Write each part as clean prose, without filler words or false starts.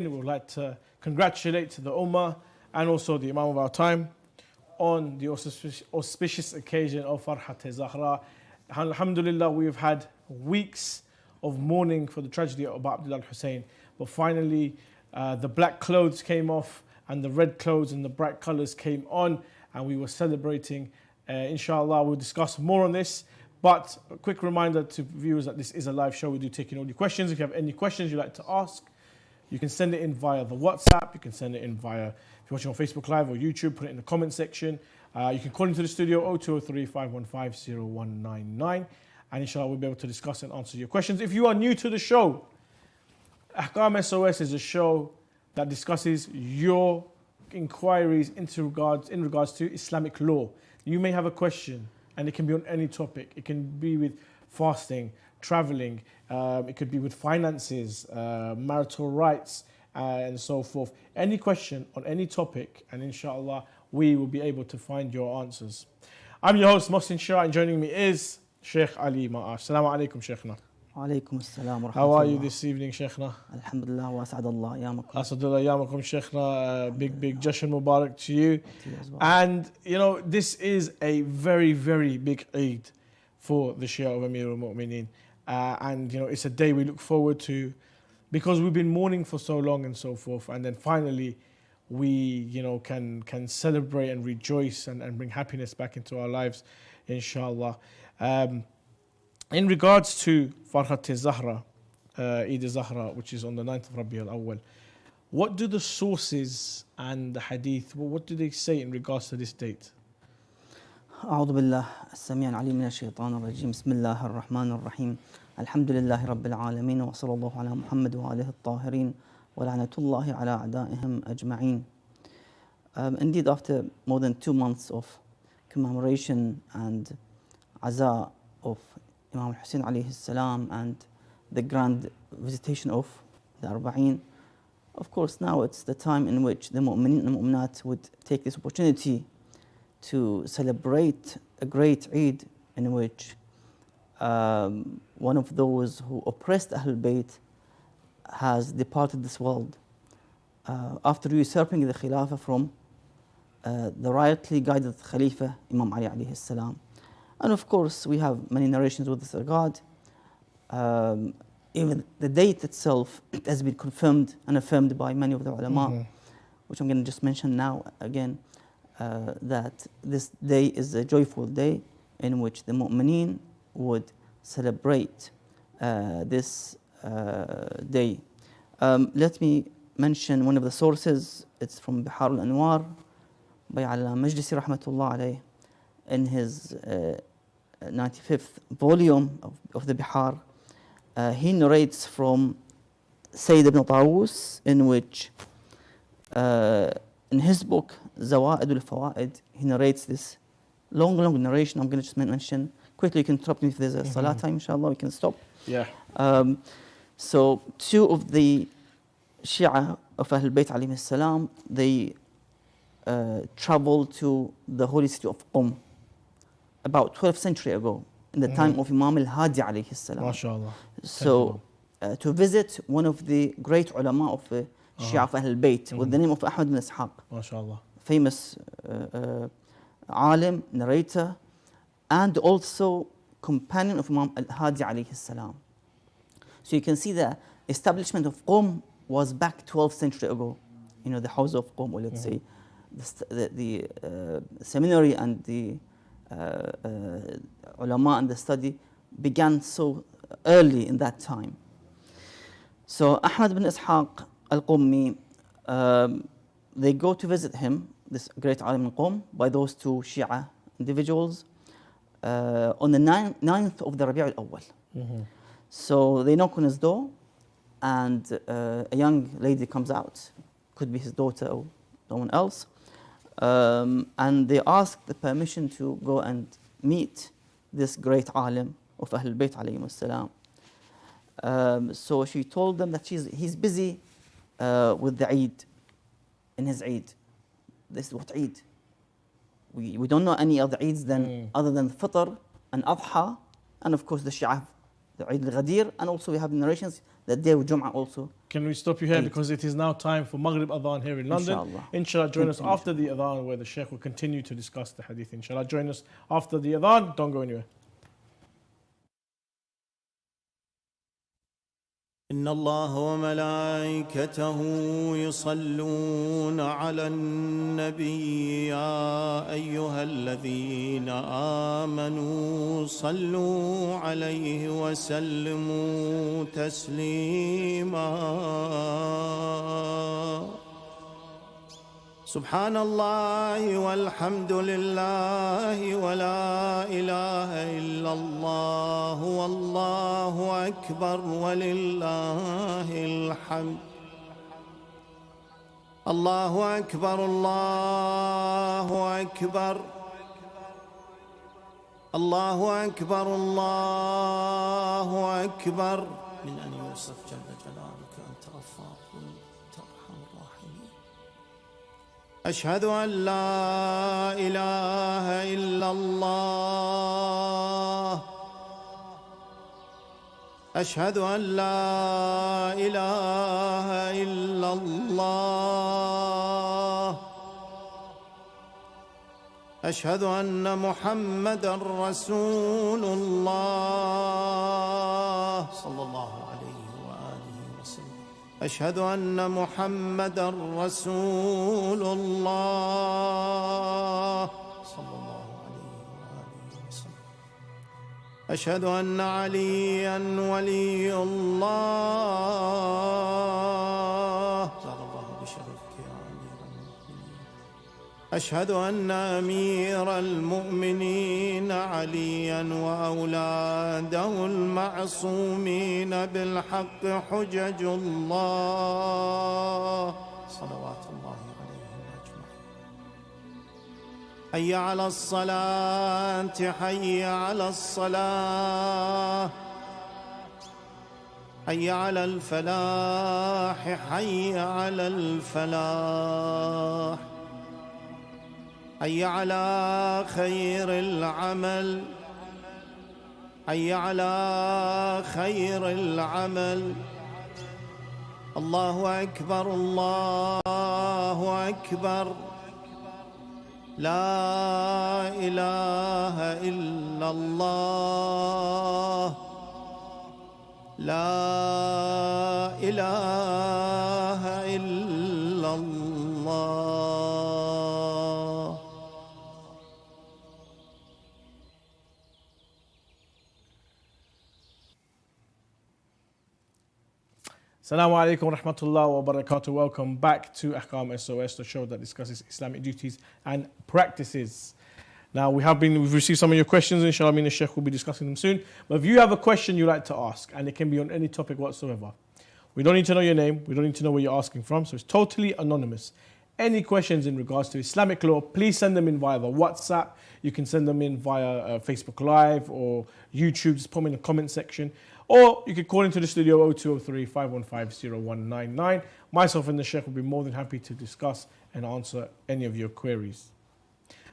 We would like to congratulate the Ummah and also the Imam of our time on the auspicious occasion of Farhat Zahra. Alhamdulillah, we've had weeks of mourning for the tragedy of Abdullah Hussein, but finally the black clothes came off and the red clothes and the bright colors came on, and we were celebrating. Inshallah, we'll discuss more on this. But a quick reminder to viewers that this is a live show. We do take in all your questions. If you have any questions you'd like to ask, you can send it in via the WhatsApp. You can send it in via, if you're watching on Facebook Live or YouTube, put it in the comment section. You can call into the studio 0203 515 0199. And inshallah, we'll be able to discuss and answer your questions. If you are new to the show, Ahkam SOS is a show that discusses your inquiries in regards to Islamic law. You may have a question, and it can be on any topic. It can be with fasting, traveling, it could be with finances, marital rights, and so forth. Any question on any topic, and inshallah, we will be able to find your answers. I'm your host, Mohsin Shia, and joining me is Sheikh Ali Ma'ash. Assalamu alaikum, Sheikhna. Alaikum assalam wa rahmatullah. How are you this evening, Sheikhna? Alhamdulillah wa as'adallah ayamakum. Asadullah ayamakum, Sheikhna. Big Jashan Mubarak to you. To you as well. And, you know, this is a very, very big Eid for the Shia of Amir al-Mu'mineen. And, you know, it's a day we look forward to because we've been mourning for so long and so forth. And then finally, we, you know, can celebrate and rejoice and bring happiness back into our lives, inshallah. In regards to Farhat Zahra, Eid Zahra, which is on the 9th of Rabi al-Awwal, what do the sources and the hadith, what do they say in regards to this date? أعوذ بالله السميع العليم من الشيطان الرجيم بسم الله الرحمن الرحيم الحمد لله رب العالمين وصلى الله على محمد وآله الطاهرين ولعنة الله على أعدائهم أجمعين. Indeed, after more than 2 months of commemoration and aza of Imam Hussein alayhi salam and the grand visitation of the Arba'een, of course now it's the time in which the Mu'mineen and Mu'minat would take this opportunity to celebrate a great Eid in which one of those who oppressed Ahlul Bayt has departed this world after usurping the Khilafah from the rightly guided Khalifa Imam Ali alayhi salam. And of course we have many narrations with this regard. Even the date itself has been confirmed and affirmed by many of the ulama, which I'm going to just mention now again. That this day is a joyful day in which the mu'mineen would celebrate this day. Let me mention one of the sources. It's from Bihar al-Anwar by Ala Majlisi rahmatullah alayh in his 95th volume of the Bihar. He narrates from Sayyid ibn Tawus, in which in his book Zawaid al-Fawaid, he narrates this long narration. I'm going to just mention quickly. You can interrupt me if there's a salah time, inshallah, we can stop. Yeah. So two of the Shia of Ahlul Bayt alayhi salam, they traveled to the holy city of Qum about 12th century ago, in the time of Imam al-Hadi alayhi salam. MashaAllah. So to visit one of the great ulama of Shia of Ahlul Bayt with the name of Ahmad bin Ishaq. MashaAllah. Famous alim, narrator, and also companion of Imam al-Hadi alayhi salam. So you can see the establishment of Qum was back 12th century ago. You know, the house of Qum, or let's say the seminary and the ulama and the study began so early in that time. So Ahmad bin Ishaq al-Qummi, they go to visit him, this great alim in Qum, by those two Shia individuals on the 9th of the Rabi' al-Awwal. So they knock on his door, and a young lady comes out, could be his daughter or someone else, and they ask the permission to go and meet this great alim of Ahlul Bayt alayhim as-salam. So she told them that he's busy with the Eid, in his Eid. This is what Eid. We don't know any other Eids other than Fitr and Adha, and of course the Shia, the Eid al-Ghadir, and also we have narrations that day of Jum'ah also. Can we stop you here Eid. because it is now time for Maghrib Adhan here in London. Inshallah. Inshallah, join us after the Adhan where the Sheikh will continue to discuss the hadith. Inshallah, join us after the Adhan. Don't go anywhere. إن الله وملائكته يصلون على النبي يا أيها الذين آمنوا صلوا عليه وسلموا تسليما سبحان الله والحمد لله ولا إله إلا الله والله أكبر ولله الحمد الله أكبر الله أكبر الله أكبر الله أكبر من أن يوصف جل جلالك أنت غفار ترحم الراحمين أشهد أن لا إله إلا الله أشهد أن لا إله إلا الله أشهد أن محمدًا رسول الله صلى الله عليه وآله وسلم أشهد أن محمدًا رسول الله صلى الله عليه وآله وسلم أشهد أن عليًا ولي الله زاد الله بشرفك يا أمير المؤمنين أشهد أن أمير المؤمنين عليًا وأولاده المعصومين بالحق حجج الله صلوات الله عليهم أجمعين حي على الصلاة حي على الصلاة حي على الفلاح حي على الفلاح حي على خير العمل حي على خير العمل الله أكبر الله أكبر لا إله إلا الله لا إله إلا الله Assalamu alaikum wa rahmatullahi wa barakatuh. Welcome back to Ahkam SOS, the show that discusses Islamic duties and practices. Now, we've received some of your questions. Inshallah, me and the Sheikh will be discussing them soon. But if you have a question you'd like to ask, and it can be on any topic whatsoever, we don't need to know your name. We don't need to know where you're asking from. So it's totally anonymous. Any questions in regards to Islamic law, please send them in via the WhatsApp. You can send them in via Facebook Live or YouTube. Just put them in the comment section. Or you could call into the studio 0203 515 0199. Myself and the Sheikh will be more than happy to discuss and answer any of your queries.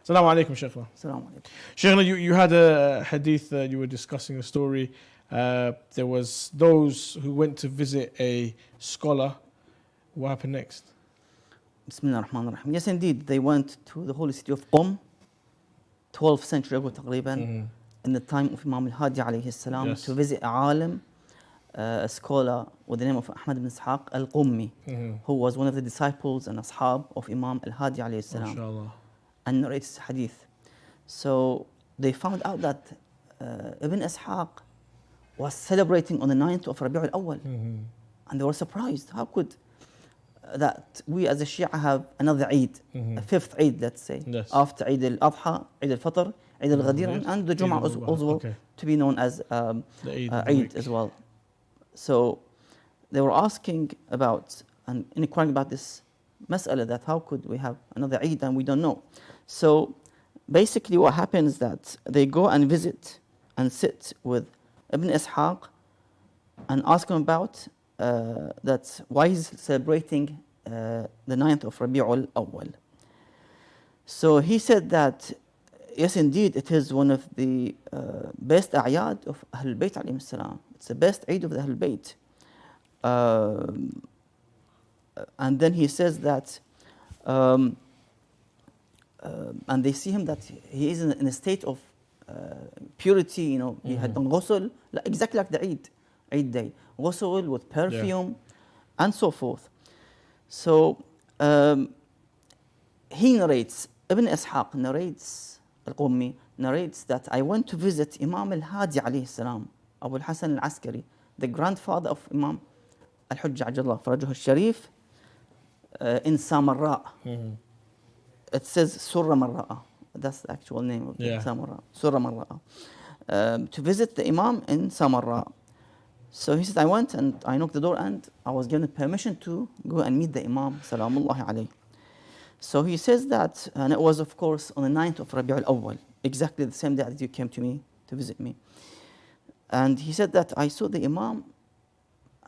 Assalamu alaikum, Sheikhna. Assalamu alaikum. Sheikhna, you had a hadith, you were discussing a story. There was those who went to visit a scholar. What happened next? Bismillah ar-Rahman ar-Rahim. Yes, indeed, they went to the holy city of Qom, 12th century ago تقريبا, in the time of Imam al-Hadi alayhi salam, Yes. to visit a alim, a scholar with the name of Ahmad ibn Ishaq al-Qummi, who was one of the disciples and ashab of Imam al-Hadi alayhi salam, MashaAllah. and narrates hadith. So they found out that Ibn Ishaq was celebrating on the 9th of Rabi' al-Awwal, and they were surprised. How could that we as a Shia have another Eid, a fifth Eid, let's say, Yes. after Eid al-Adha, Eid al-Fitr, Eid al-Ghadir, Yes. and the Eid Jum'ah al-Adha, also okay. to be known as The Eid of the Eid week. as well. So they were asking about and inquiring about this mas'ala, that how could we have another Eid and we don't know. So basically what happens is that they go and visit and sit with Ibn Ishaq and ask him about that why he's celebrating the 9th of Rabi'ul Awwal. So he said that yes, indeed, it is one of the best a'yad of Ahlul Bayt alayhim salam. It's the best Eid of the Ahlul Bayt. and then he says that, and they see him that he is in a state of purity, you know, he had done ghusl, exactly like the Eid day, ghusl with perfume, and so forth. So he narrates, Ibn Ishaq narrates, Al-Qummi narrates that I went to visit Imam al-Hadi alayhi salam, Abu al-Hasan al-Askari, the grandfather of Imam al-Hujjah Ajallah Farajuh al-Sharif, in Samarra. It says Surra Marra'a. That's the actual name of Samarra. Surra Marra'a. To visit the Imam in Samarra. So he said, I went and I knocked the door and I was given permission to go and meet the Imam, Salamullahi alayhi. So he says that, and it was of course on the 9th of Rabi' al-Awwal, exactly the same day that you came to me to visit me. And he said that I saw the Imam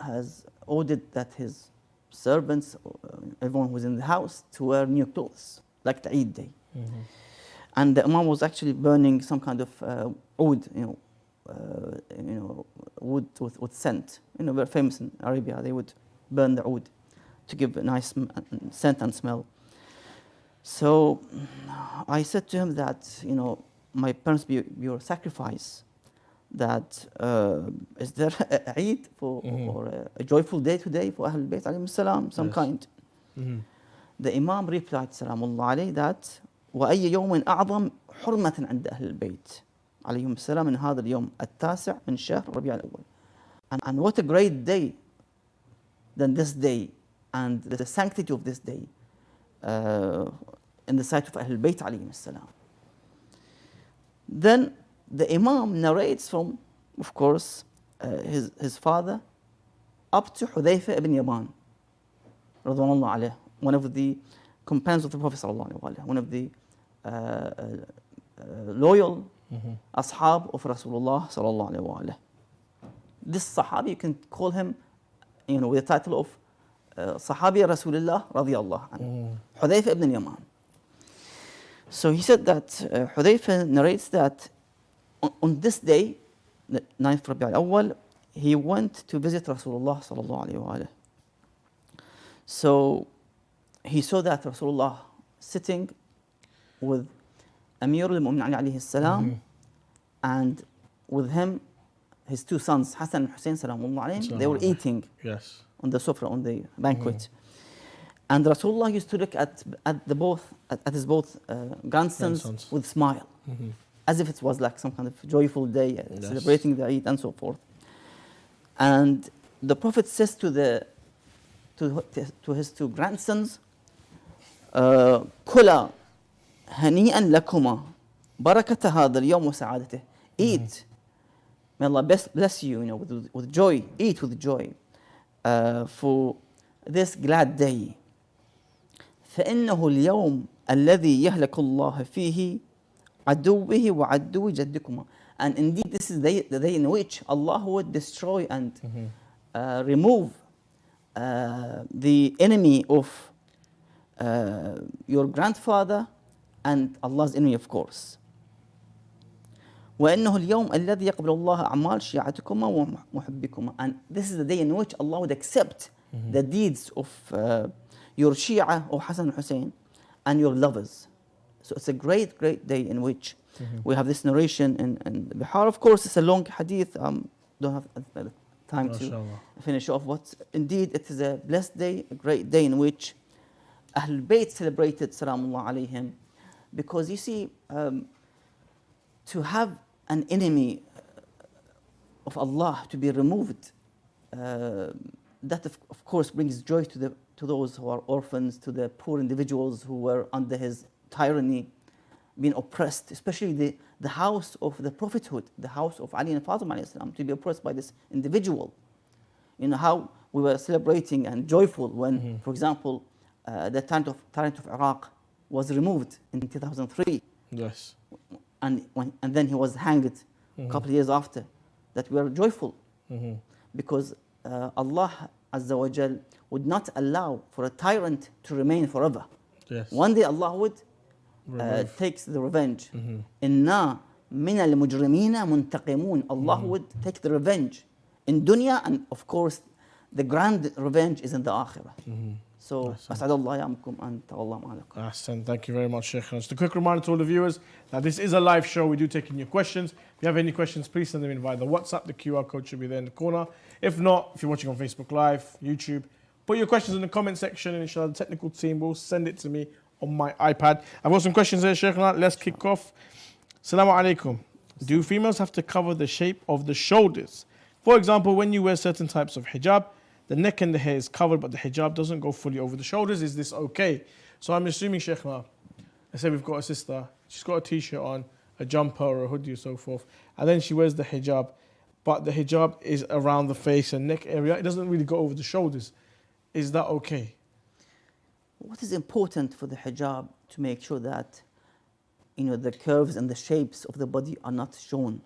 has ordered that his servants, everyone who was in the house, to wear new clothes, like the Eid day. And the Imam was actually burning some kind of oud, wood with scent. You know, very famous in Arabia. They would burn the oud to give a nice scent and smell. So I said to him that, you know, my parents be your sacrifice. That is there a Eid or a joyful day today for Ahlul Bayt alayhim salam, some kind. The Imam replied, Salamullah alayhi, that وأي يوم أعظم حرمة عند أهل البيت عليهم السلام من هذا اليوم التاسع من شهر ربيع الأول. And what a great day than this day and the sanctity of this day in the sight of Ahlul Bayt alayhim salam. Then the Imam narrates from, of course, his father up to Hudayfa ibn Yaman, radwanullah alayh, one of the companions of the Prophet sallallahu alayhi wa, one of the loyal ashab of Rasulullah sallallahu alayhi wa. This Sahabi, you can call him, you know, with the title of Sahabi Rasulullah radiyallahu anhu, Hudayfa ibn Yaman. So he said that Hudayfa narrates that on this day, the 9th Rabi' al-Awwal, he went to visit Rasulullah sallallahu alayhi wa. So he saw that Rasulullah sitting with Amir al-Mu'min Ali alayhi salam, and with him his two sons, Hassan and Hussein salamullah alayhim. They were eating on the sofra, on the banquet. And Rasulullah used to look at his both grandsons with smile, as if it was like some kind of joyful day, celebrating the Eid and so forth. And the Prophet says to his two grandsons, كلا هنيئا لكما بركة هذا اليوم وسعادته. Eat. May Allah bless you, with joy. Eat with joy for this glad day. فإنه اليوم الذي يهلك الله فيه عدوه وعدو جدكما. And indeed, this is the day in which Allah would destroy and remove the enemy of your grandfather and Allah's enemy, of course. وإنه اليوم الذي يقبل الله أعمال شيعتكما ومحبكما. And this is the day in which Allah would accept the deeds of your Shia or Hassan and Hussein and your lovers. So it's a great, great day in which we have this narration in Bihar. Of course, it's a long hadith. Don't have time to finish off. But indeed, it is a blessed day, a great day in which Ahlul Bayt celebrated Salamullah alayhim. Because you see, to have an enemy of Allah to be removed, that of course brings joy to those who are orphans, to the poor individuals who were under his tyranny, being oppressed, especially the house of the prophethood, the house of Ali and Fatima alayhi salam, to be oppressed by this individual. You know how we were celebrating and joyful when, for example, the tyrant of Iraq was removed in 2003. Yes. And then he was hanged a couple of years after. That we are joyful because Allah Azza wa Jal would not allow for a tyrant to remain forever. Yes. One day Allah would take the revenge. Inna min al-mujrimina muntaqimun. Allah would take the revenge in dunya, and of course the grand revenge is in the akhirah. So, أسعد الله أيامكم أنت والله معكم. Ahsan, thank you very much, Sheikh. Just a quick reminder to all the viewers that this is a live show. We do take in your questions. If you have any questions, please send them in via the WhatsApp. The QR code should be there in the corner. If not, if you're watching on Facebook Live, YouTube, put your questions in the comment section and inshallah the technical team will send it to me on my iPad. I've got some questions here, Sheikh. Let's kick off. Assalamu alaikum. Do females have to cover the shape of the shoulders? For example, when you wear certain types of hijab, the neck and the hair is covered, but the hijab doesn't go fully over the shoulders. Is this okay? So I'm assuming, Sheikh, let's say we've got a sister, she's got a t-shirt on, a jumper or a hoodie or so forth, and then she wears the hijab, but the hijab is around the face and neck area. It doesn't really go over the shoulders. Is that okay? What is important for the hijab to make sure that the curves and the shapes of the body are not shown.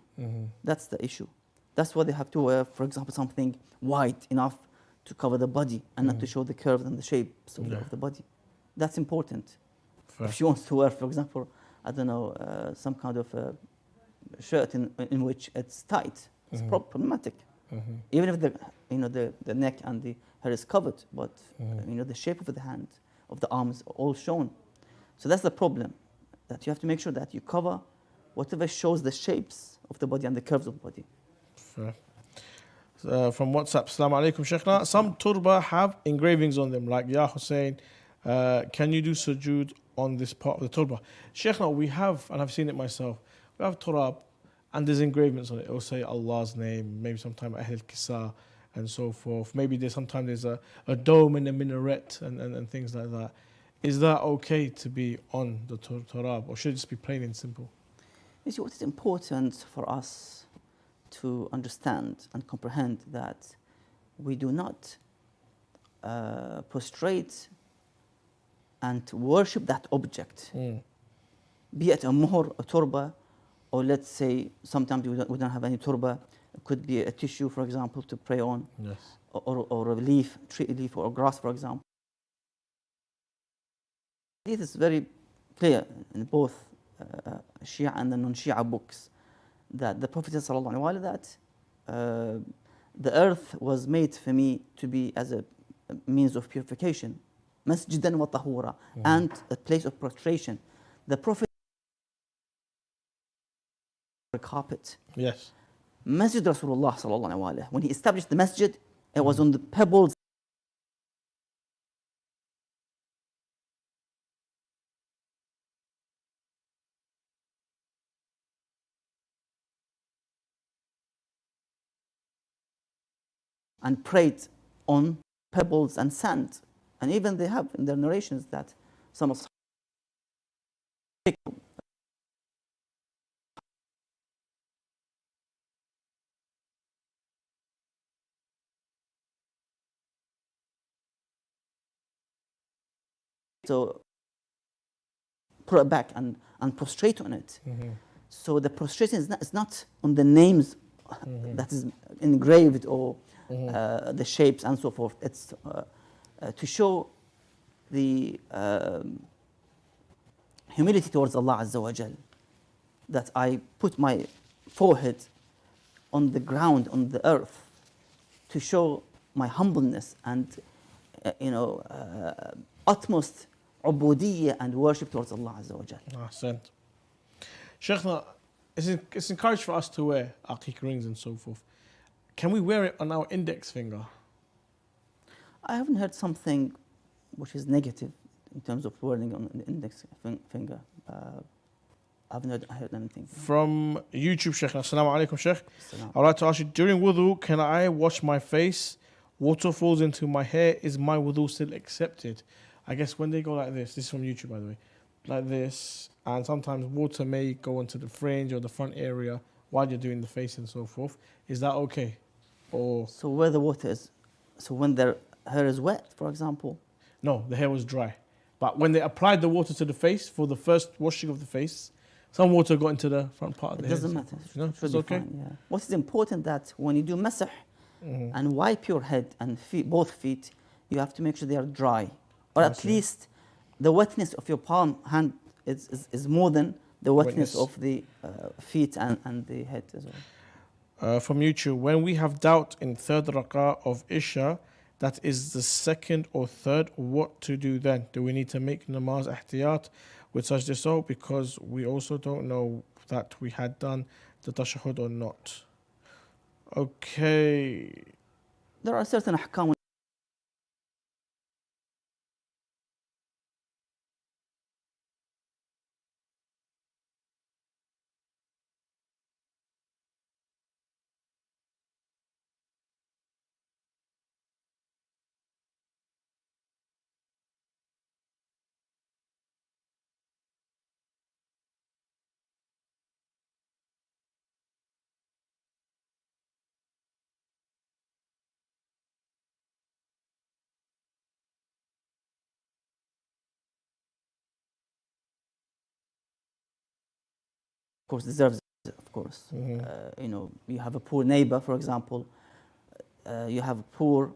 That's the issue. That's why they have to wear, for example, something wide enough to cover the body and not to show the curves and the shapes of the body. That's important. Fair. If she wants to wear, for example, I don't know, some kind of a shirt in which it's tight, it's problematic. Even if the neck and the hair is covered, but the shape of the hand, of the arms, are all shown. So that's the problem. That you have to make sure that you cover whatever shows the shapes of the body and the curves of the body. Fair. From WhatsApp, Assalamu alaikum, Sheikhna. Some turba have engravings on them, like Ya Hussein. Can you do sujood on this part of the turba? Sheikhna, we have, and I've seen it myself, we have turab and there's engravings on it. It will say Allah's name, maybe sometime Ahl al-Kisa and so forth. Maybe sometimes there's a dome and a minaret and things like that. Is that okay to be on the turab, or should it just be plain and simple? You see, what is important for us to understand and comprehend that we do not prostrate and worship that object. Be it a muhr, a turba, or let's say sometimes we don't have any turba. It could be a tissue, for example, to pray on, Yes. or a leaf, tree leaf, or grass, for example. It is very clear in both Shia and the non-Shia books that the Prophet ﷺ that the earth was made for me to be as a means of purification, masjidan wa tahura, and a place of prostration. The Prophet a carpet. Yes. Masjid Rasulullah ﷺ, when he established the masjid, it was on the pebbles. And prayed on pebbles and sand. And even they have in their narrations that some of so put it back and prostrate on it. So the prostration is not on the names that is engraved or the shapes and so forth. It's to show the humility towards Allah Azza wa Jal, that I put my forehead on the ground, on the earth, to show my humbleness and utmost ubudiyya and worship towards Allah Azza wa Jal. Ahsan. Sheikhna, it's encouraged for us to wear aqiq rings and so forth. Can we wear it on our index finger? I haven't heard something which is negative in terms of wearing on the index finger. I haven't heard anything. From YouTube, Sheikh. Assalamu alaikum, Sheikh. Assalam. I'd like to ask you, during wudu, can I wash my face? Water falls into my hair. Is my wudu still accepted? I guess when they go like this is from YouTube, by the way, like this, and sometimes water may go into the fringe or the front area while you're doing the face and so forth. Is that okay? Or So where the water is, so when their hair is wet, for example? no, the hair was dry. But when they applied the water to the face for the first washing of the face, some water got into the front part of the It hair. doesn't matter. No, It should it's be okay. fine, yeah. What is important that when you do masah and wipe your head and feet, both feet, you have to make sure they are dry. Or at Okay. least the wetness of your palm hand is more than the wetness Wetness. of the feet and the head as well. From YouTube, when we have doubt in third rak'ah of Isha, that is the second or third, what to do then? Do we need to make namaz ihtiyat with sajda saw? Because we also don't know that we had done the tashahhud or not. Okay. There are certain ahkam. Of course, deserves it, of course. You know, you have a poor neighbor, for example. You have a poor.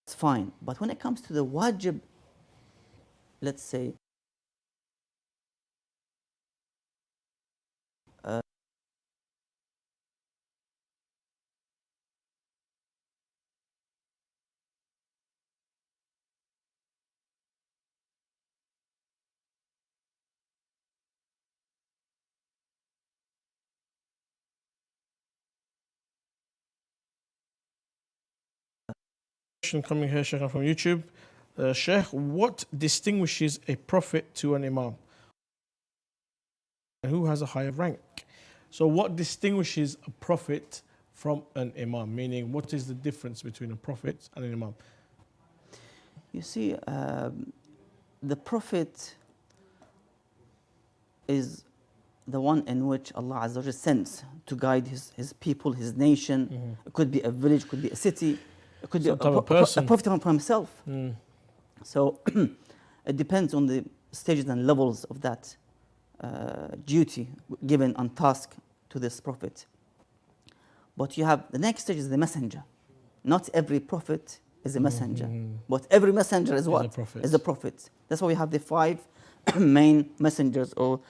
It's fine. But when it comes to the wajib, let's say, Question coming here, Sheikh, from YouTube. Sheikh, what distinguishes a prophet to an imam? And who has a higher rank? So what distinguishes a prophet from an imam? Meaning, what is the difference between a prophet and an imam? you see, the prophet is the one in which Allah Azza wa Jalla sends to guide his people, his nation. It could be a village, it could be a city, it could be a person. A prophet from himself. So it depends on the stages and levels of that duty given and task to this prophet. But you have the next stage is the messenger. Not every prophet is a messenger, but every messenger is what? Is a prophet. That's why we have the 5 main messengers, or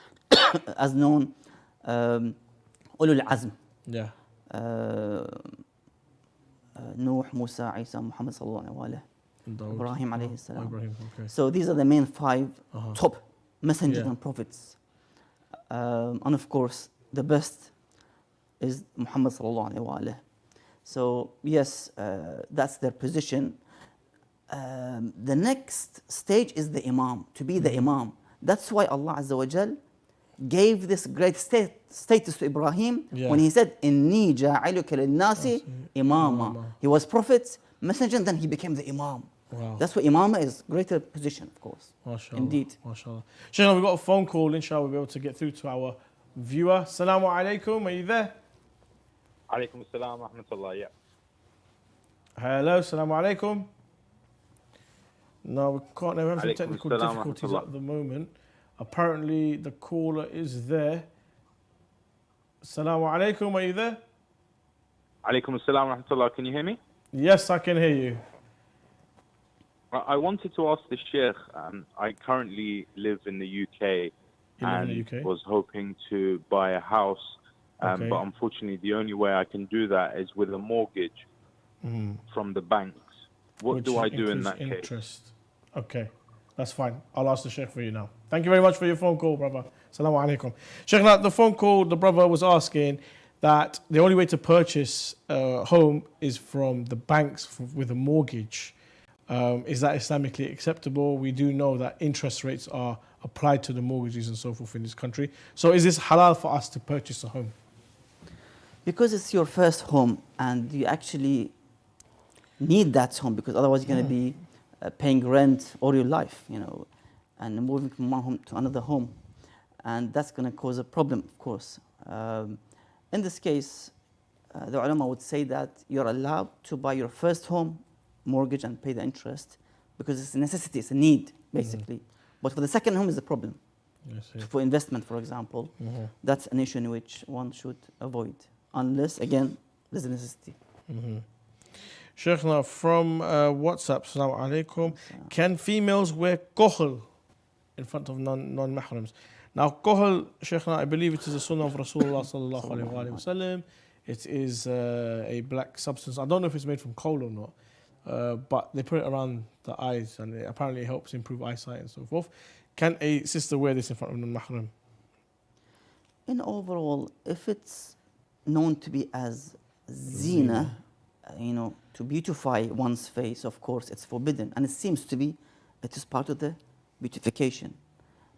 as known, ulul azm. Yeah. Nuh, Musa, Isa, Muhammad sallallahu alaihi wasallam, Ibrahim alayhi salam. Ibrahim, okay. So these are the main 5 top messengers and prophets. And of course, the best is Muhammad sallallahu alaihi wasallam. So yes, that's their position. The next stage is the imam, to be the imam. That's why Allah Azza wa Jal gave this great status to Ibrahim when he said, Inni ja'iluka lil-nasi imama. He was prophet, messenger, and then he became the imam. Wow. That's what imam is, greater position, of course. MashaAllah. Indeed. MashaAllah. Sheikh, we've got a phone call, inshallah we'll be able to get through to our viewer. Assalamu alaikum, are you there? Alaikum assalam wa rahmatullah, yeah. Hello, assalamu alaikum. No, we can't. We're having some technical difficulties at the moment. Apparently, the caller is there. Assalamu alaikum, are you there? Alaikum assalam wa rahmatullah, can you hear me? Yes, I can hear you. I wanted to ask the Sheikh, I currently live in the UK and was hoping to buy a house, but unfortunately the only way I can do that is with a mortgage from the banks. What do I do in that case? Okay, that's fine. I'll ask the Sheikh for you now. Thank you very much for your phone call, brother. Assalamu alaikum. Sheikh, now the phone call, the brother was asking that the only way to purchase a home is from the banks with a mortgage. Is that Islamically acceptable? We do know that interest rates are applied to the mortgages and so forth in this country. So is this halal for us to purchase a home? Because it's your first home and you actually need that home, because otherwise you're going to be paying rent all your life, you know, and moving from one home to another home. And that's going to cause a problem, of course. In this case, the ulama would say that you're allowed to buy your first home, mortgage, and pay the interest, because it's a necessity, it's a need, basically. But for the second home is a problem. Yes, for investment, for example, that's an issue in which one should avoid, unless, again, there's a necessity. Sheikh, now from WhatsApp, Assalamu alaikum. Can females wear kohl in front of non-mahrams? Now, kohl, Sheikh, I believe it is a sunnah of Rasulullah sallallahu alaihi wasallam. It is a black substance. I don't know if it's made from coal or not, but they put it around the eyes and it apparently helps improve eyesight and so forth. Can a sister wear this in front of non-mahram? In overall, if it's known to be as zina, to beautify one's face, of course, it's forbidden. And it seems to be, it is part of the beautification.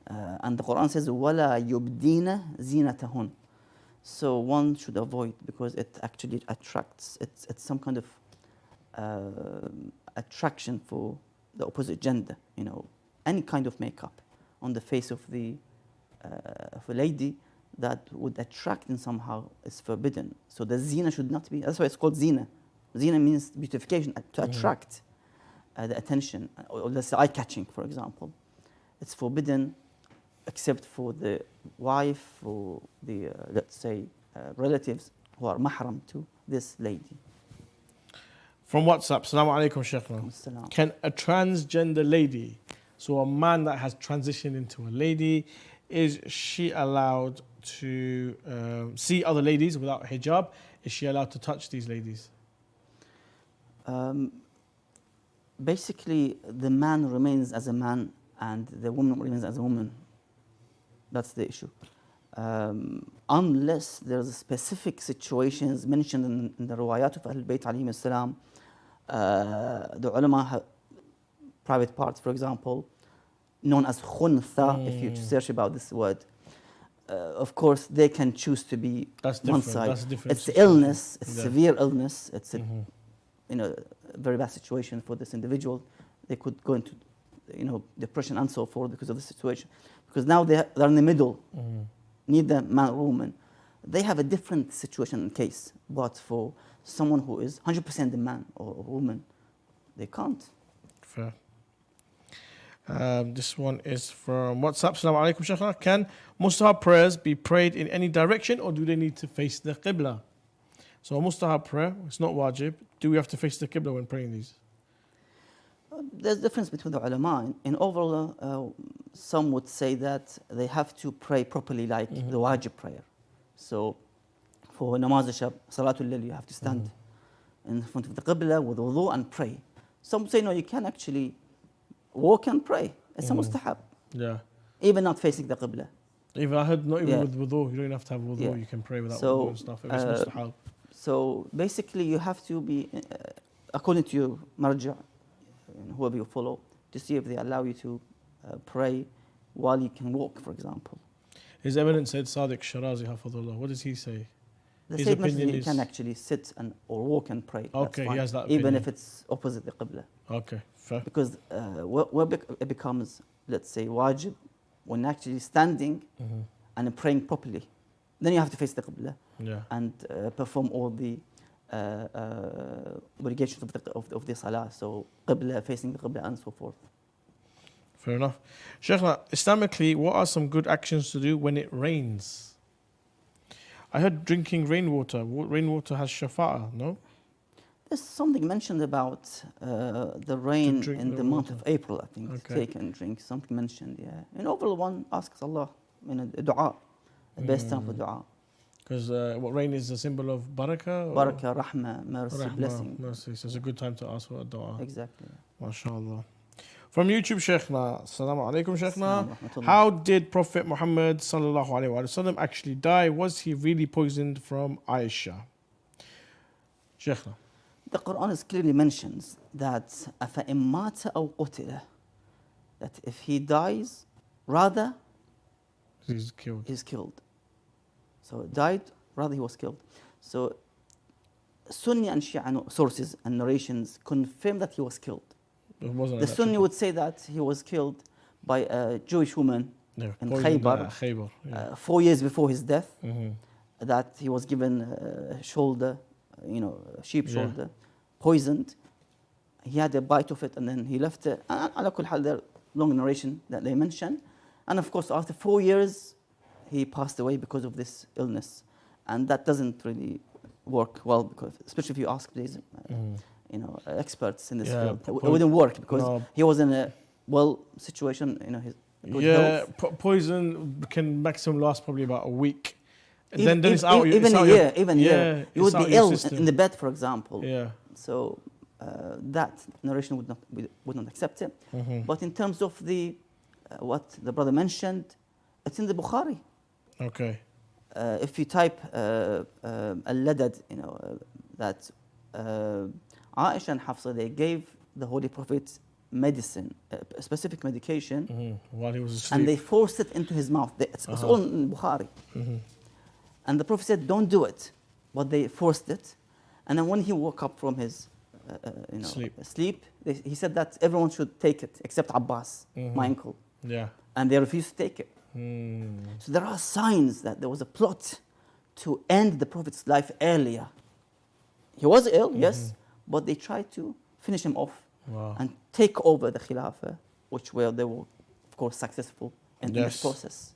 And the Quran says, وَلَا يُبْدِينَ زِينَتَهُنْ. So one should avoid, because it actually attracts, it's some kind of attraction for the opposite gender. Any kind of makeup on the face of a lady that would attract in somehow is forbidden. So the zina should not be, that's why it's called zina. Zina means beautification, to attract the attention, or let's say eye-catching, for example. It's forbidden except for the wife or the, let's say, relatives who are mahram to this lady. From WhatsApp, Assalamu alaikum, Sheikhna. Can a transgender lady, so a man that has transitioned into a lady, is she allowed to see other ladies without hijab? Is she allowed to touch these ladies? Basically, the man remains as a man and the woman remains as a woman. That's the issue. Unless there's specific situations mentioned in the riwayat of Ahlul Bayt alayhim as-salam, the ulama have private parts, for example, known as khuntha, if you search about this word. Of course, they can choose to be one side. That's different. It's illness, it's severe illness, it's a very bad situation for this individual. They could go into depression and so forth because of the situation. Because now they're in the middle, neither man or woman. They have a different situation and case. But for someone who is 100% a man or a woman, they can't. Fair. This one is from WhatsApp. Assalamu alaikum, Sheikhna. Can mustahab prayers be prayed in any direction, or do they need to face the qibla? So a mustahab prayer, it's not wajib. Do we have to face the qibla when praying these? There's a difference between the ulama. In overall, some would say that they have to pray properly like the wajib prayer. So for namaz al-shab, salatul layl, you have to stand in front of the qibla with wudu and pray. Some say no, you can actually walk and pray. It's a mustahab. Yeah. Even not facing the qibla. Even I heard not even with wudu, you don't have to have wudu, you can pray without wudu and stuff. It's mustahab. So basically you have to be, according to your marja', whoever you follow, to see if they allow you to pray while you can walk, for example. His Eminence said Sadiq Shirazi Hafadullah. What does he say? The statement is you can actually sit or walk and pray. Okay, he has that opinion. Even if it's opposite the qibla. Okay, fair. Because it becomes, let's say, wajib when actually standing and praying properly. Then you have to face the qibla and perform all the obligations of the salah. So qibla, facing the qibla and so forth. Fair enough. Sheikhna, Islamically, what are some good actions to do when it rains? I heard drinking rainwater. Rainwater has shafa'ah, no? There's something mentioned about the rain in the month of April, I think. Okay. Take and drink, something mentioned, yeah. And overall one asks Allah in a dua, the best time for dua. Because what rain is a symbol of barakah? Barakah, rahmah, mercy, blessing. Mercy, so it's a good time to ask for a dua. Exactly. MashaAllah. From YouTube, Sheikhna. Assalamu alaikum, Sheikhna. How did Prophet Muhammad sallallahu alaihi wasallam actually die? Was he really poisoned from Aisha? Sheikhna. The Quran is clearly mentions that أَفَإِن مَاتَ أَوْ قُتِلَ, that if he dies, rather he's killed. So died, rather he was killed. So Sunni and Shia sources and narrations confirm that he was killed. The Sunni would say that he was killed by a Jewish woman in Khaybar, 4 years before his death, that he was given a shoulder, sheep shoulder, poisoned. He had a bite of it and then he left it. Ala kul hal, there long narration that they mention. And of course, after 4 years, he passed away because of this illness. And that doesn't really work well, because especially if you ask these experts in this field. It wouldn't work because he was in a situation, poison can maximum last probably about a week. then it's out. Even a year, even a year. You would be ill in the bed, for example. Yeah. So that narration would not accept it. But in terms of the what the brother mentioned, it's in the Bukhari. Okay. If you type al-ladad, that Aisha and Hafsa, they gave the Holy Prophet medicine, a specific medication, while he was asleep. And they forced it into his mouth. It's all in Bukhari. And the Prophet said, don't do it. But they forced it. And then when he woke up from his sleep, he said that everyone should take it except Abbas, my uncle. Yeah. And they refused to take it. So there are signs that there was a plot to end the Prophet's life earlier. He was ill, yes, but they tried to finish him off and take over the Khilafah, which they were, of course, successful in this process.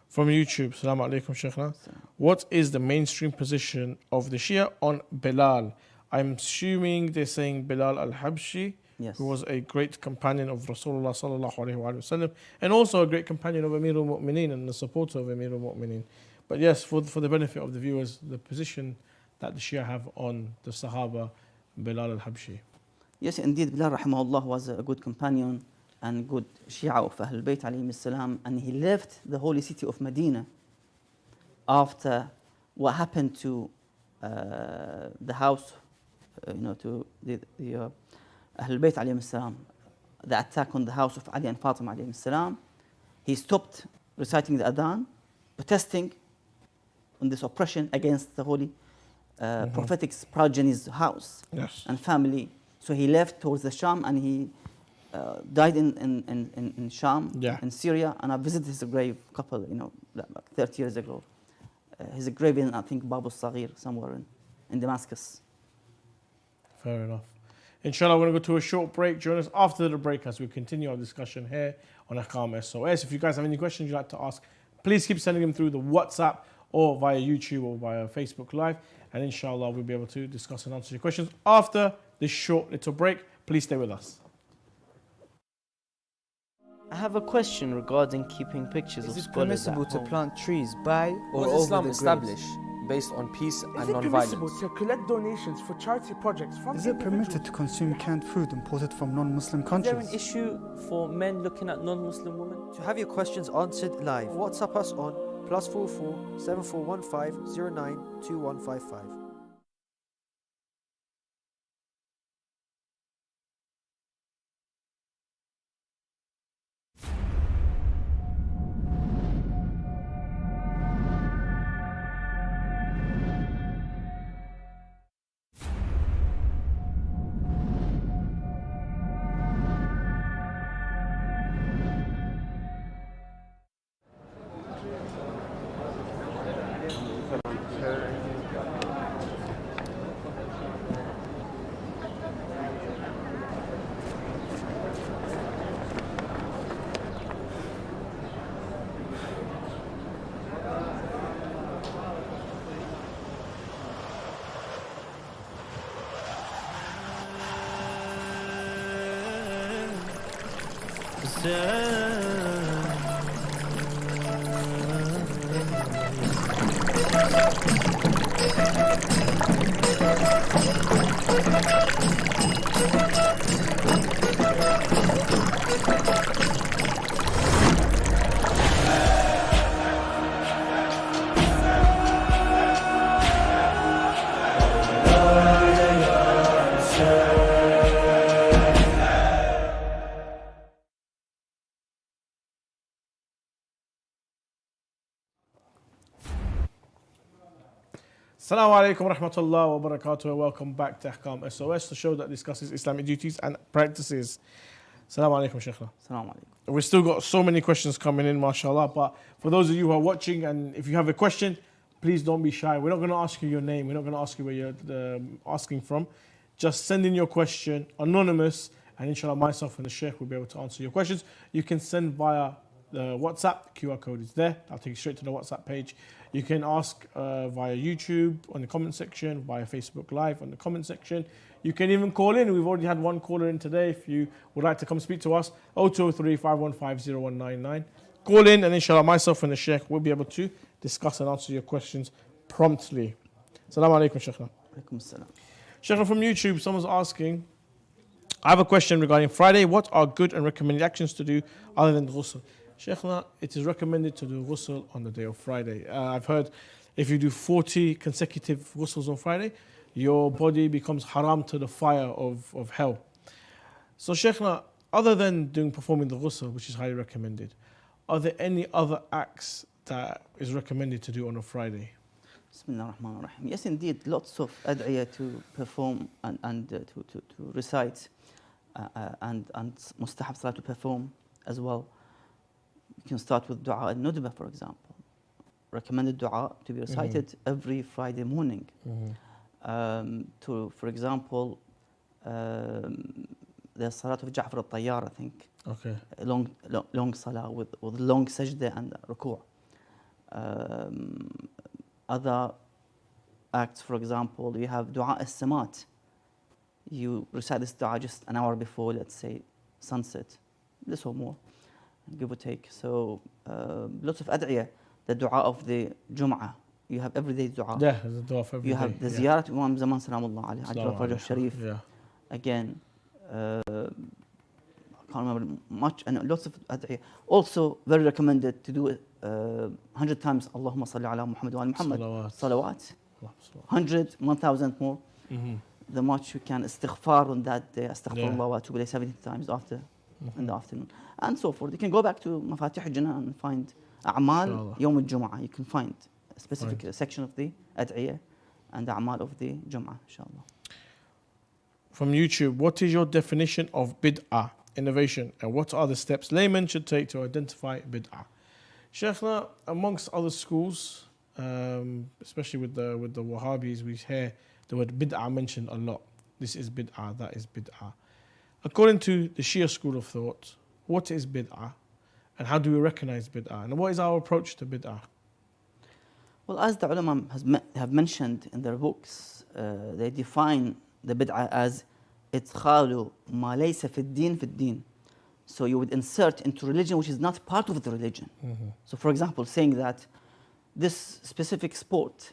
From YouTube, Assalamu alaikum, Sheikhna. What is the mainstream position of the Shia on Bilal? I'm assuming they're saying Bilal al-Habshi, who was a great companion of Rasulullah sallallahu alaihi wasallam, and also a great companion of Amir al-Mu'mineen and the supporter of Amir al-Mu'mineen. But yes, for the benefit of the viewers, the position that the Shia have on the Sahaba, Bilal al-Habshi. Yes, indeed, Bilal rahimahullah was a good companion and good Shia of Ahlul Bayt alayhi salam, and he left the holy city of Medina after what happened to the house, to the Ahlul Bayt alayhi salam, the attack on the house of Ali and Fatima alayhi salam. He stopped reciting the adhan, protesting on this oppression against the holy prophetic progeny's house and family. So he left towards the Sham, and he died in Sham, in Syria. And I visited his grave a couple, like 30 years ago. His grave in, I think, Bab al-Saghir, somewhere in Damascus. Fair enough. Inshallah, we're going to go to a short break. Join us after the break as we continue our discussion here on Ahkam SOS. If you guys have any questions you'd like to ask, please keep sending them through the WhatsApp or via YouTube or via Facebook Live. And inshallah, we'll be able to discuss and answer your questions after this short little break. Please stay with us. I have a question regarding keeping pictures of scholars. Is it permissible to plant trees by or over Islam the established based on peace and non-violence? Is it permissible to collect donations for charity projects from Is it permitted to consume canned food imported from non-Muslim countries? Is there an issue for men looking at non-Muslim women? To have your questions answered live, WhatsApp us on +44 7415 09 2155. Assalamu alaikum wa rahmatullahi wa barakatuh. Welcome back to Ahkam SOS, the show that discusses Islamic duties and practices. Assalamu alaikum, Sheikhna. Assalamu alaikum. We've still got so many questions coming in, mashallah. But for those of you who are watching, and if you have a question, please don't be shy. We're not going to ask you your name. We're not going to ask you where you're asking from. Just send in your question, anonymous, and inshallah, myself and the Sheikh will be able to answer your questions. You can send via the WhatsApp. The QR code is there. I'll take you straight to the WhatsApp page. You can ask via YouTube on the comment section, via Facebook Live on the comment section. You can even call in. We've already had one caller in today. If you would like to come speak to us, 0203 515 0199. Call in, and inshallah, myself and the Sheikh will be able to discuss and answer your questions promptly. Assalamu alaikum, Sheikhna. Alaikum assalam. Sheikhna, from YouTube, someone's asking, I have a question regarding Friday. What are good and recommended actions to do other than ghusl? Sheikhna, it is recommended to do ghusl on the day of Friday. I've heard if you do 40 consecutive ghusls on Friday, your body becomes haram to the fire of hell. So Sheikhna, other than performing the ghusl, which is highly recommended, are there any other acts that is recommended to do on a Friday? Bismillah ar-Rahman ar-Rahim. Yes, indeed, lots of ad'iyah to perform and to recite and mustahab salah to perform as well. You can start with dua al-nudba, for example. Recommended dua to be recited every Friday morning. For example, the salat of Ja'far al-Tayyar, I think. Okay. Long salah with long sajda and ruku'. Other acts, for example, you have dua as-samat. You recite this dua just an hour before, let's say, sunset, less or more, give or take. So lots of ad'iyah. The dua of the Jum'ah. You have everyday dua. Yeah, there's a dua for every day. You have the ziyarat of Imam Zaman Salamullah alayhi, Ajra Faraj al-Sharif. Yeah. Again, I can't remember much, and lots of ad'iyah. Also, very recommended to do it 100 times, Allahumma salli ala Muhammad wa ala Muhammad. Salawat. 100, 1,000 more. The much you can istighfar on that day, astaghfirullah wa atubu ilayh 70 times after in the afternoon. And so forth. You can go back to Mafatih al-Jinan and find A'mal Yawm al-Jum'ah. You can find a specific section of the ad'iyah and the A'mal of the Jum'ah, inshallah. From YouTube, what is your definition of bid'ah, innovation, and what are the steps laymen should take to identify bid'ah? Sheikhna, amongst other schools, especially with the Wahhabis, we hear the word bid'ah mentioned a lot. This is bid'ah, that is bid'ah. According to the Shia school of thought, what is bid'ah, and how do we recognize bid'ah, and what is our approach to bid'ah? Well, as the ulama have mentioned in their books, they define the bid'ah as idkhalu ma laysa fi ad-din fi ad-din. So you would insert into religion which is not part of the religion. So for example, saying that this specific sport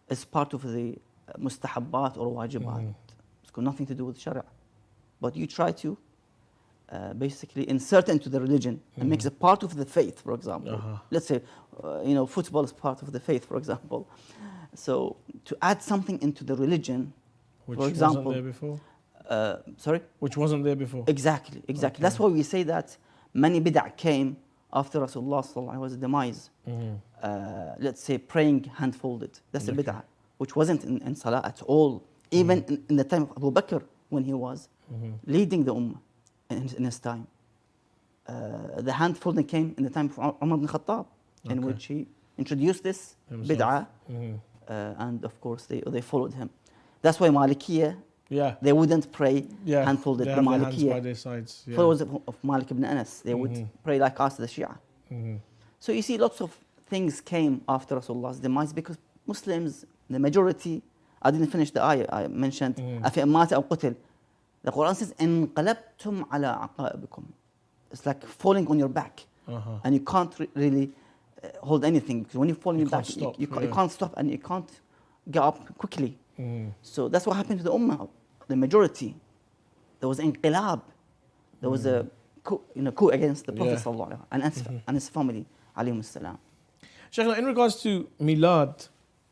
is part of the mustahabbat or wajibat. It's got nothing to do with sharia. But you try to basically insert into the religion and makes it part of the faith, for example. Let's say, football is part of the faith, for example. So to add something into the religion, which for example, wasn't there before? Sorry? Which wasn't there before. Exactly. Okay. That's why we say that many bid'ah came after Rasulullah sallallahu alaihi wasallam's demise. Let's say praying hand-folded. That's a bid'ah, which wasn't in salah at all. Even in the time of Abu Bakr, when he was leading the ummah in his time. The hand-folding came in the time of Umar ibn Khattab, in which he introduced this bid'ah, and of course they followed him. That's why Malikiyya, they wouldn't pray hand-folded. They have their hands by their sides. Followers of Malik ibn Anas, they would pray like us, the Shia. So you see lots of things came after Rasulullah's demise because Muslims, the majority, I didn't finish the ayah I mentioned, أَفِئَ مَاتَ أَوْ قُتِلْ. The Quran says, انقلبتم على عقائبكم. It's like falling on your back. And you can't really hold anything. Because when you fall on your back, you can't stop and you can't get up quickly. So that's what happened to the ummah, the majority. There was inqilab. There was a coup against the Prophet sallallahu alaihi wasallam and his family, alayhim salam. Sheikh, in regards to Milad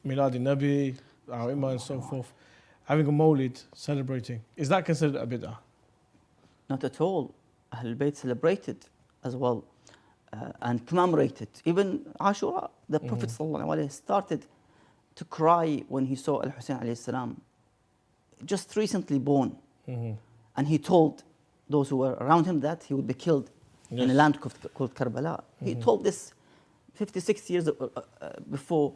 Nabi, our Imam and so forth, having a Mawlid, celebrating, is that considered a bid'ah? Not at all. Ahlul Bayt celebrated as well and commemorated. Even Ashura, the Prophet sallallahu alaihi wasallam started to cry when he saw Al-Hussein alayhi salam, just recently born. And he told those who were around him that he would be killed in a land called Karbala. He told this 56 years before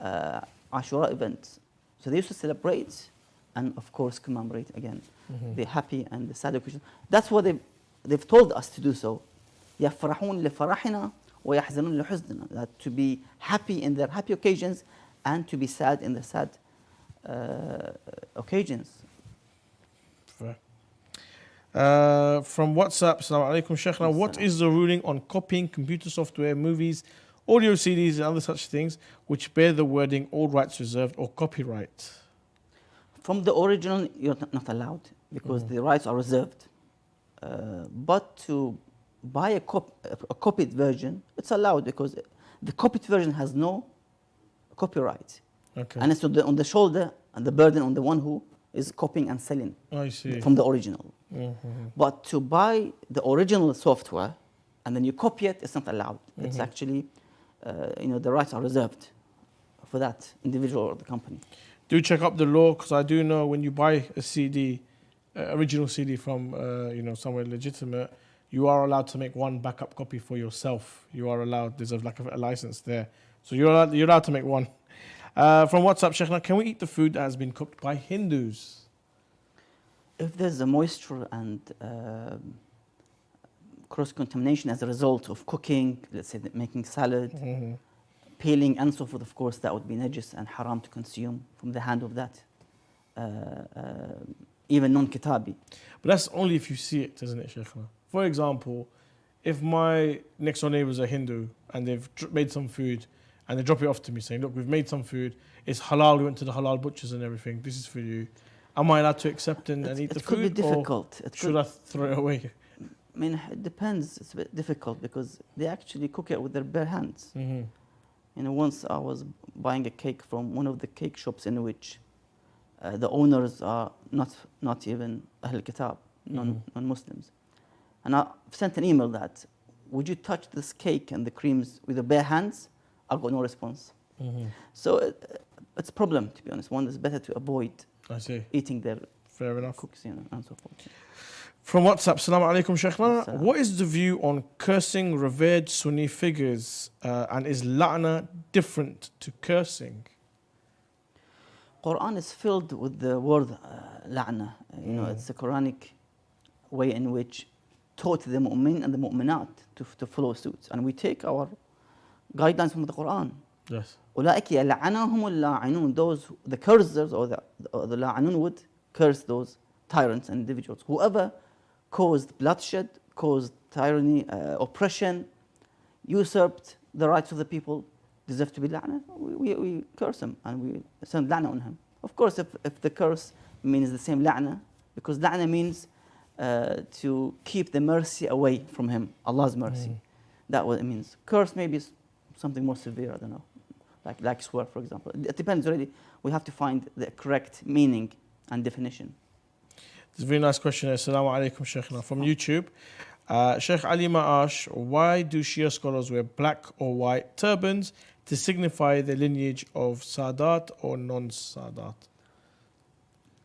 Ashura event. So they used to celebrate and of course commemorate again the happy and the sad occasion. That's what they've told us to do so. يَفْرَحُونَ لِفَرَحِنَا وَيَحْزَنُونَ لِحُزْنِنَا. That to be happy in their happy occasions and to be sad in the sad occasions. Fair. From WhatsApp, Assalamu alaikum, Sheikh. Now, what is the ruling on copying computer software, movies, audio CDs and other such things which bear the wording all rights reserved or copyright? From the original, you're not allowed because the rights are reserved. But to buy a copied version, it's allowed because the copied version has no copyright. Okay. And it's on the shoulder and the burden on the one who is copying and selling from the original. But to buy the original software and then you copy it, it's not allowed. It's actually, the rights are reserved for that individual or the company. Do check up the law, because I do know when you buy a CD, original CD from somewhere legitimate, you are allowed to make one backup copy for yourself. You are allowed. There's a license there, so you're allowed to make one. From WhatsApp, Sheikh, can we eat the food that has been cooked by Hindus? If there's a moisture and cross-contamination as a result of cooking, let's say making salad, peeling and so forth, of course, that would be najis and haram to consume from the hand of that, even non-kitabi. But that's only if you see it, isn't it, Sheikh? For example, if my next door neighbours are Hindu and they've made some food and they drop it off to me saying, look, we've made some food, it's halal, we went to the halal butchers and everything, this is for you. Am I allowed to accept and eat the food? It could be difficult. Should I throw it away? I mean, it depends. It's a bit difficult because they actually cook it with their bare hands. Once I was buying a cake from one of the cake shops in which the owners are not even Ahl Kitab, non-Muslims. And I sent an email that, would you touch this cake and the creams with your bare hands? I got no response. So it's a problem, to be honest. One is better to avoid eating their cooks and so forth. From WhatsApp, Assalamu alaikum, Sheikhna. What is the view on cursing revered Sunni figures, and is la'na different to cursing? Quran is filled with the word la'na. It's a Quranic way in which taught the mu'min and the mu'minat to follow suit. And we take our guidelines from the Quran. Yes. أولئك يلعنهم اللاعنون. Those, the cursers or the la'anun would curse those tyrants and individuals. Whoever caused bloodshed, caused tyranny, oppression, usurped the rights of the people, deserve to be la'na. We curse him and we send la'na on him. Of course, if the curse means the same la'na, because la'na means to keep the mercy away from him, Allah's mercy. That's what it means. Curse maybe is something more severe, I don't know, like swear, for example. It depends really. We have to find the correct meaning and definition. It's a very nice question. Assalamu alaikum, Sheikhna. From YouTube, Sheikh Ali Ma'ash, why do Shia scholars wear black or white turbans to signify the lineage of Sadat or non-Sadat?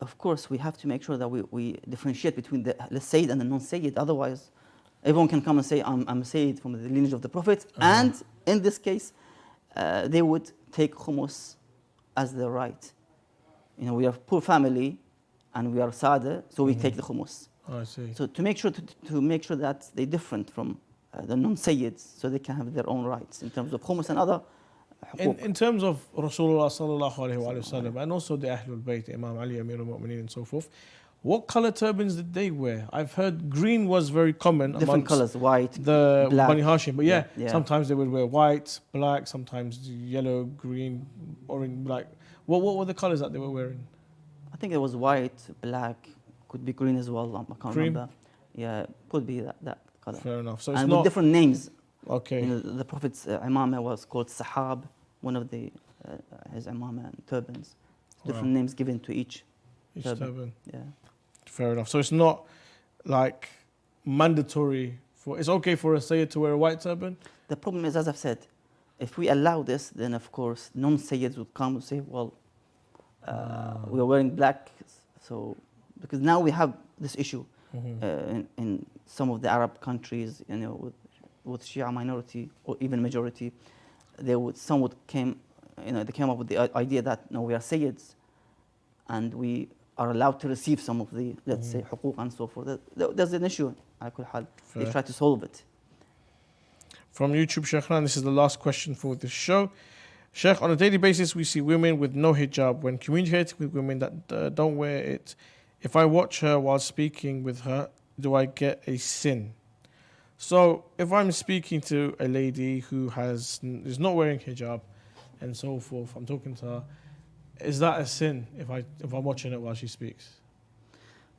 Of course, we have to make sure that we differentiate between the Sayyid and the non-Sayyid. Otherwise, everyone can come and say, I'm a Sayyid from the lineage of the Prophet. And in this case, they would take Khumus as their right. We are a poor family and we are Sada, so we take the Khumus. I see. So to make sure that they're different from the non-Sayyids, so they can have their own rights in terms of Khumus and other in terms of Rasulullah sallallahu alayhi wa sallam and also the Ahlul Bayt, Imam Ali, Amir al-Mu'mineen and so forth, what color turbans did they wear? I've heard green was very common different colors, white, the black. Bani Hashim, but sometimes they would wear white, black, sometimes yellow, green, orange, black. What were the colors that they were wearing? I think it was white, black, could be green as well. I can't remember. Yeah, could be that color. Fair enough. So it's and not with different names. Okay. The Prophet's imamah was called Sahab, one of his imamah and turbans. Different names given to each turban. Yeah. Fair enough. So it's not like mandatory it's okay for a Sayyid to wear a white turban? The problem is, as I've said, if we allow this, then of course non-Sayyids would come and say, well, we are wearing black, so because now we have this issue in some of the Arab countries, with Shia minority or even majority, some would came up with the idea that no, we are Sayyids, and we are allowed to receive some of the, let's say, huquq and so forth. There's an issue. They try to solve it. From YouTube, Sheikhna, this is the last question for this show. Sheikh, on a daily basis, we see women with no hijab. When communicating with women that don't wear it, if I watch her while speaking with her, do I get a sin? So if I'm speaking to a lady who is not wearing hijab and so forth, I'm talking to her, is that a sin if I'm watching it while she speaks?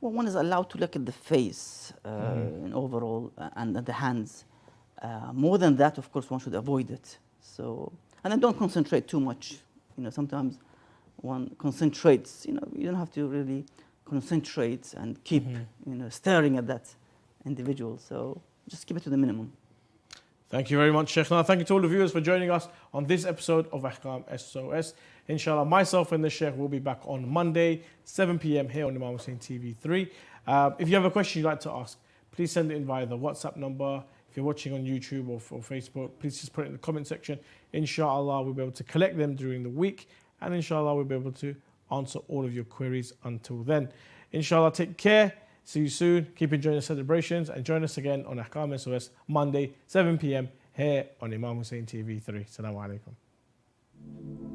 Well, one is allowed to look at the face in overall and at the hands. More than that, of course, one should avoid it. So, and then don't concentrate too much. Sometimes one concentrates. You don't have to really concentrate and keep, staring at that individual. So just keep it to the minimum. Thank you very much, Sheikh. Now, thank you to all the viewers for joining us on this episode of Ahkam SOS. Inshallah, myself and the Sheikh will be back on Monday, 7 p.m. here on Imam Hussein TV 3. If you have a question you'd like to ask, please send it in via the WhatsApp number. If you're watching on YouTube or Facebook, please just put it in the comment section. Inshallah, we'll be able to collect them during the week. And inshallah, we'll be able to answer all of your queries until then. Inshallah, take care. See you soon. Keep enjoying the celebrations and join us again on Ahkam SOS Monday, 7 p.m. here on Imam Hussein TV 3. Assalamu alaikum.